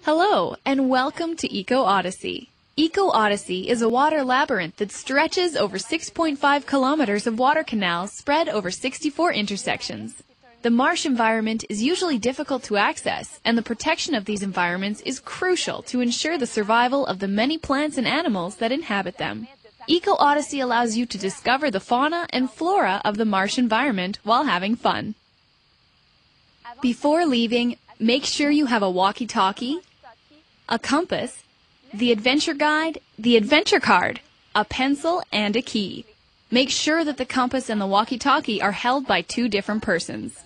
Hello, and welcome to Eco-Odyssey. Eco-Odyssey is a water labyrinth that stretches over 6.5 kilometers of water canals spread over 64 intersections. The marsh environment is usually difficult to access, and the protection of these environments is crucial to ensure the survival of the many plants and animals that inhabit them. Eco-Odyssey allows you to discover the fauna and flora of the marsh environment while having fun. Before leaving, make sure you have a walkie-talkie, a compass, the adventure guide, the adventure card, a pencil, and a key. Make sure that the compass and the walkie-talkie are held by two different persons.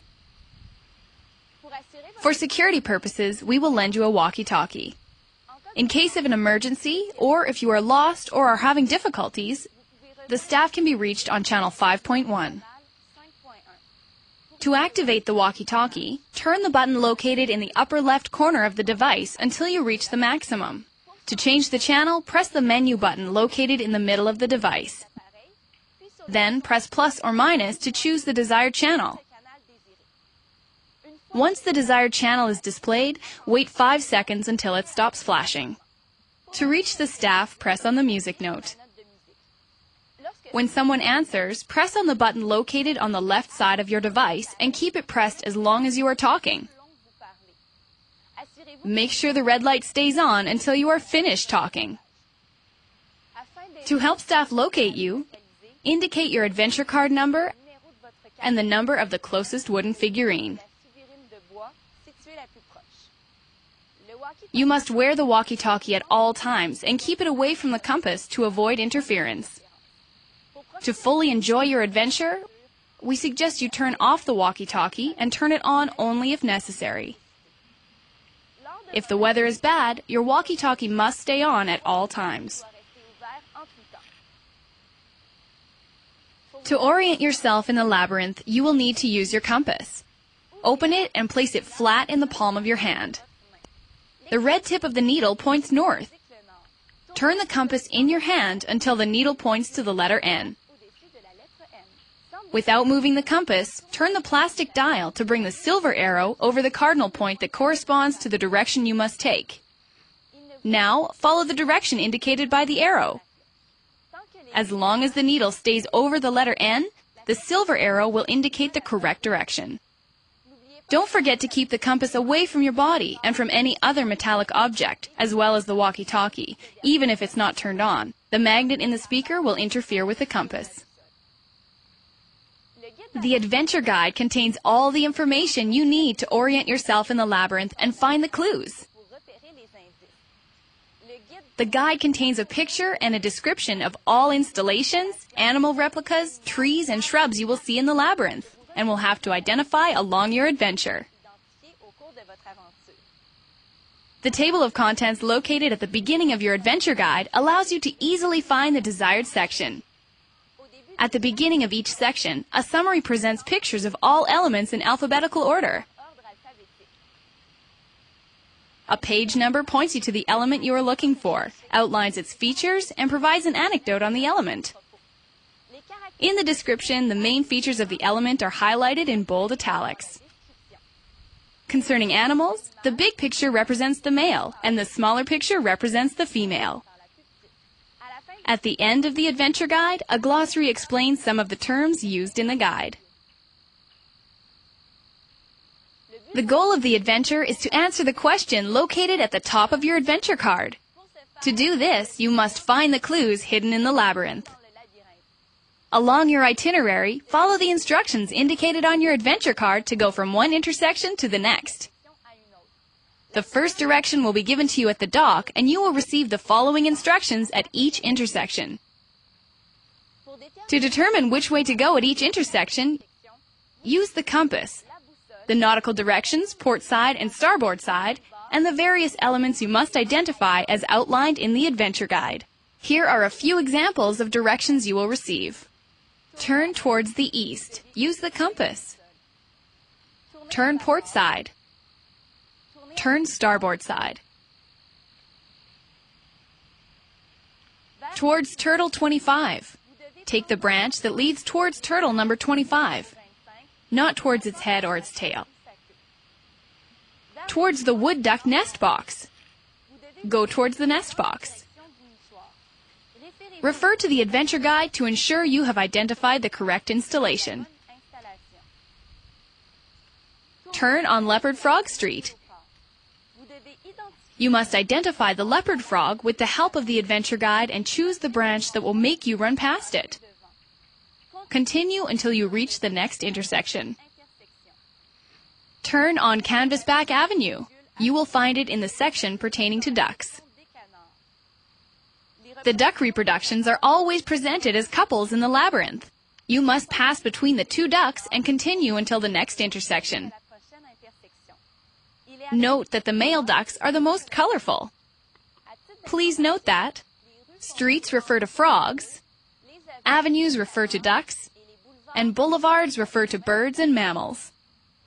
For security purposes, we will lend you a walkie-talkie. In case of an emergency, or if you are lost or are having difficulties, the staff can be reached on channel 5.1. To activate the walkie-talkie, turn the button located in the upper left corner of the device until you reach the maximum. To change the channel, press the menu button located in the middle of the device. Then press plus or minus to choose the desired channel. Once the desired channel is displayed, wait 5 seconds until it stops flashing. To reach the staff, press on the music note. When someone answers, press on the button located on the left side of your device and keep it pressed as long as you are talking. Make sure the red light stays on until you are finished talking. To help staff locate you, indicate your adventure card number and the number of the closest wooden figurine. You must wear the walkie-talkie at all times and keep it away from the compass to avoid interference. To fully enjoy your adventure, we suggest you turn off the walkie-talkie and turn it on only if necessary. If the weather is bad, your walkie-talkie must stay on at all times. To orient yourself in the labyrinth, you will need to use your compass. Open it and place it flat in the palm of your hand. The red tip of the needle points north. Turn the compass in your hand until the needle points to the letter N. Without moving the compass, turn the plastic dial to bring the silver arrow over the cardinal point that corresponds to the direction you must take. Now, follow the direction indicated by the arrow. As long as the needle stays over the letter N, the silver arrow will indicate the correct direction. Don't forget to keep the compass away from your body and from any other metallic object, as well as the walkie-talkie, even if it's not turned on. The magnet in the speaker will interfere with the compass. The adventure guide contains all the information you need to orient yourself in the labyrinth and find the clues. The guide contains a picture and a description of all installations, animal replicas, trees, and shrubs you will see in the labyrinth and will have to identify along your adventure. The table of contents located at the beginning of your adventure guide allows you to easily find the desired section. At the beginning of each section, a summary presents pictures of all elements in alphabetical order. A page number points you to the element you are looking for, outlines its features, and provides an anecdote on the element. In the description, the main features of the element are highlighted in bold italics. Concerning animals, the big picture represents the male, and the smaller picture represents the female. At the end of the adventure guide, a glossary explains some of the terms used in the guide. The goal of the adventure is to answer the question located at the top of your adventure card. To do this, you must find the clues hidden in the labyrinth. Along your itinerary, follow the instructions indicated on your adventure card to go from one intersection to the next. The first direction will be given to you at the dock, and you will receive the following instructions at each intersection. To determine which way to go at each intersection, use the compass, the nautical directions, port side and starboard side, and the various elements you must identify as outlined in the adventure guide. Here are a few examples of directions you will receive. Turn towards the east. Use the compass. Turn port side. Turn starboard side. Towards turtle 25. Take the branch that leads towards turtle number 25, not towards its head or its tail. Towards the wood duck nest box. go towards the nest box. Refer to the adventure guide to ensure you have identified the correct installation. Turn on Leopard Frog Street. You must identify the leopard frog with the help of the adventure guide and choose the branch that will make you run past it. Continue until you reach the next intersection. Turn on Canvasback Avenue. You will find it in the section pertaining to ducks. The duck reproductions are always presented as couples in the labyrinth. You must pass between the two ducks and continue until the next intersection. Note that the male ducks are the most colorful. Please note that streets refer to frogs, avenues refer to ducks, and boulevards refer to birds and mammals.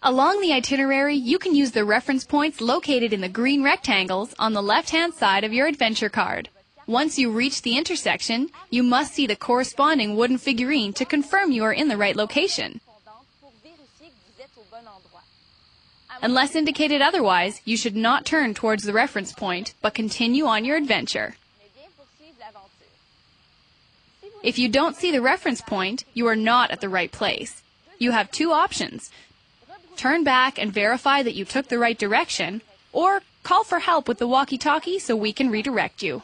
Along the itinerary, you can use the reference points located in the green rectangles on the left-hand side of your adventure card. Once you reach the intersection, you must see the corresponding wooden figurine to confirm you are in the right location. Unless indicated otherwise, you should not turn towards the reference point, but continue on your adventure. If you don't see the reference point, you are not at the right place. You have two options. Turn back and verify that you took the right direction, or call for help with the walkie-talkie so we can redirect you.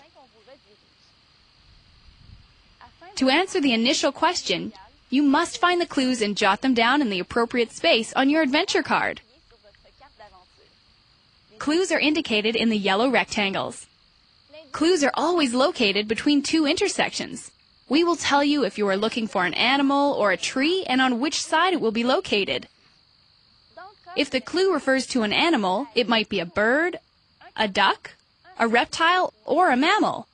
To answer the initial question, you must find the clues and jot them down in the appropriate space on your adventure card. Clues are indicated in the yellow rectangles. Clues are always located between two intersections. We will tell you if you are looking for an animal or a tree and on which side it will be located. If the clue refers to an animal, it might be a bird, a duck, a reptile, or a mammal.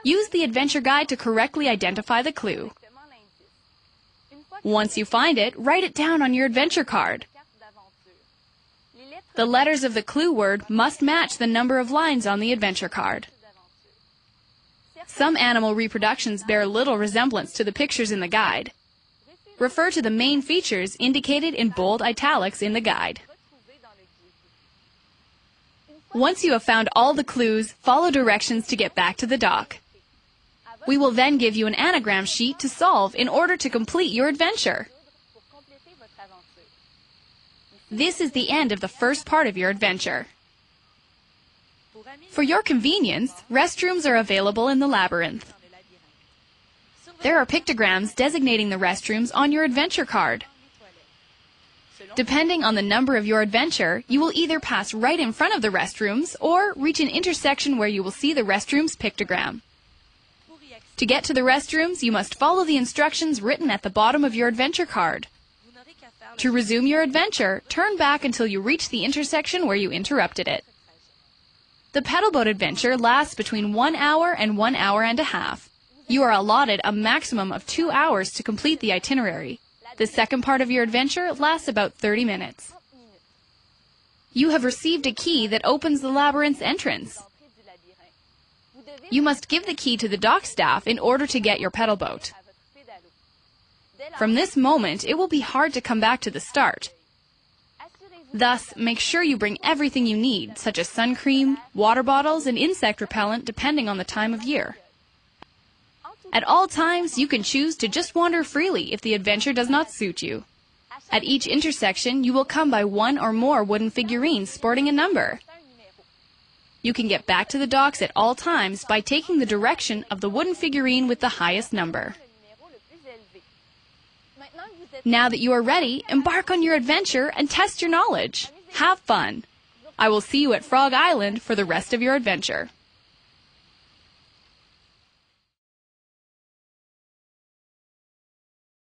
Use the adventure guide to correctly identify the clue. Once you find it, write it down on your adventure card. The letters of the clue word must match the number of lines on the adventure card. Some animal reproductions bear little resemblance to the pictures in the guide. Refer to the main features indicated in bold italics in the guide. Once you have found all the clues, follow directions to get back to the dock. We will then give you an anagram sheet to solve in order to complete your adventure. This is the end of the first part of your adventure. For your convenience, restrooms are available in the labyrinth. There are pictograms designating the restrooms on your adventure card. Depending on the number of your adventure, you will either pass right in front of the restrooms or reach an intersection where you will see the restrooms pictogram. To get to the restrooms, you must follow the instructions written at the bottom of your adventure card. To resume your adventure, turn back until you reach the intersection where you interrupted it. The pedal boat adventure lasts between 1 hour and 1 hour and a half. You are allotted a maximum of 2 hours to complete the itinerary. The second part of your adventure lasts about 30 minutes. You have received a key that opens the labyrinth's entrance. You must give the key to the dock staff in order to get your pedal boat. From this moment, it will be hard to come back to the start. Thus, make sure you bring everything you need, such as sun cream, water bottles, and insect repellent depending on the time of year. At all times, you can choose to just wander freely if the adventure does not suit you. At each intersection, you will come by one or more wooden figurines sporting a number. You can get back to the docks at all times by taking the direction of the wooden figurine with the highest number. Now that you are ready, embark on your adventure and test your knowledge. Have fun! I will see you at Frog Island for the rest of your adventure.